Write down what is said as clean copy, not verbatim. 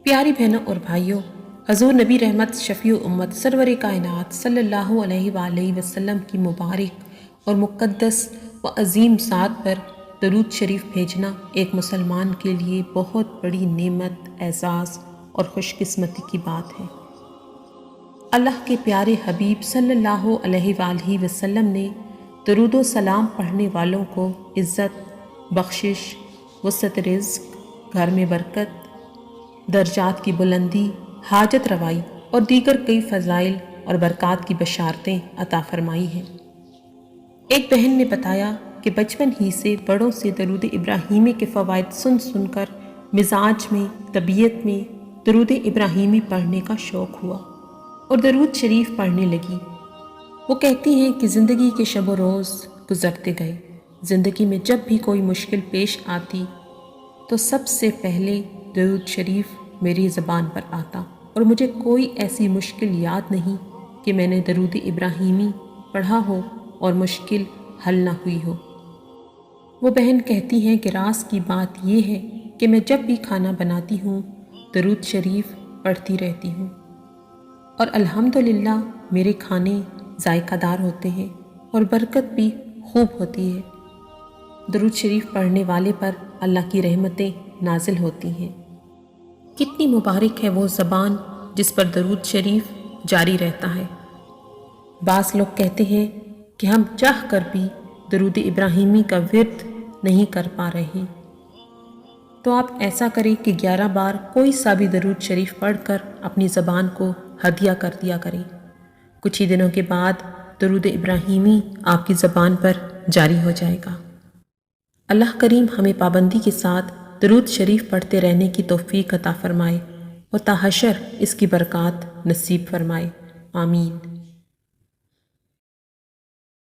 پیاری بہنوں اور بھائیوں، حضور نبی رحمت شفیع امت سرور کائنات صلی اللہ علیہ وآلہ وسلم کی مبارک اور مقدس و عظیم ذات پر درود شریف بھیجنا ایک مسلمان کے لیے بہت بڑی نعمت، اعزاز اور خوش قسمتی کی بات ہے۔ اللہ کے پیارے حبیب صلی اللہ علیہ وآلہ وسلم نے درود و سلام پڑھنے والوں کو عزت، بخشش، وسعت رزق، گھر میں برکت، درجات کی بلندی، حاجت روائی اور دیگر کئی فضائل اور برکات کی بشارتیں عطا فرمائی ہیں۔ ایک بہن نے بتایا کہ بچپن ہی سے بڑوں سے درود ابراہیمی کے فوائد سن سن کر مزاج میں، طبیعت میں درود ابراہیمی پڑھنے کا شوق ہوا اور درود شریف پڑھنے لگی۔ وہ کہتی ہیں کہ زندگی کے شب و روز گزرتے گئے، زندگی میں جب بھی کوئی مشکل پیش آتی تو سب سے پہلے درود شریف میری زبان پر آتا اور مجھے کوئی ایسی مشکل یاد نہیں کہ میں نے درود ابراہیمی پڑھا ہو اور مشکل حل نہ ہوئی ہو۔ وہ بہن کہتی ہیں کہ راز کی بات یہ ہے کہ میں جب بھی کھانا بناتی ہوں درود شریف پڑھتی رہتی ہوں اور الحمدللہ میرے کھانے ذائقہ دار ہوتے ہیں اور برکت بھی خوب ہوتی ہے۔ درود شریف پڑھنے والے پر اللہ کی رحمتیں نازل ہوتی ہیں۔ کتنی مبارک ہے وہ زبان جس پر درود شریف جاری رہتا ہے۔ بعض لوگ کہتے ہیں کہ ہم چاہ کر بھی درود ابراہیمی کا ورد نہیں کر پا رہے، تو آپ ایسا کریں کہ 11 بار کوئی سا بھی درود شریف پڑھ کر اپنی زبان کو ہدیہ کر دیا کریں۔ کچھ ہی دنوں کے بعد درود ابراہیمی آپ کی زبان پر جاری ہو جائے گا۔ اللہ کریم ہمیں پابندی کے ساتھ درود شریف پڑھتے رہنے کی توفیق عطا فرمائے اور تا حشر اس کی برکات نصیب فرمائے، آمین۔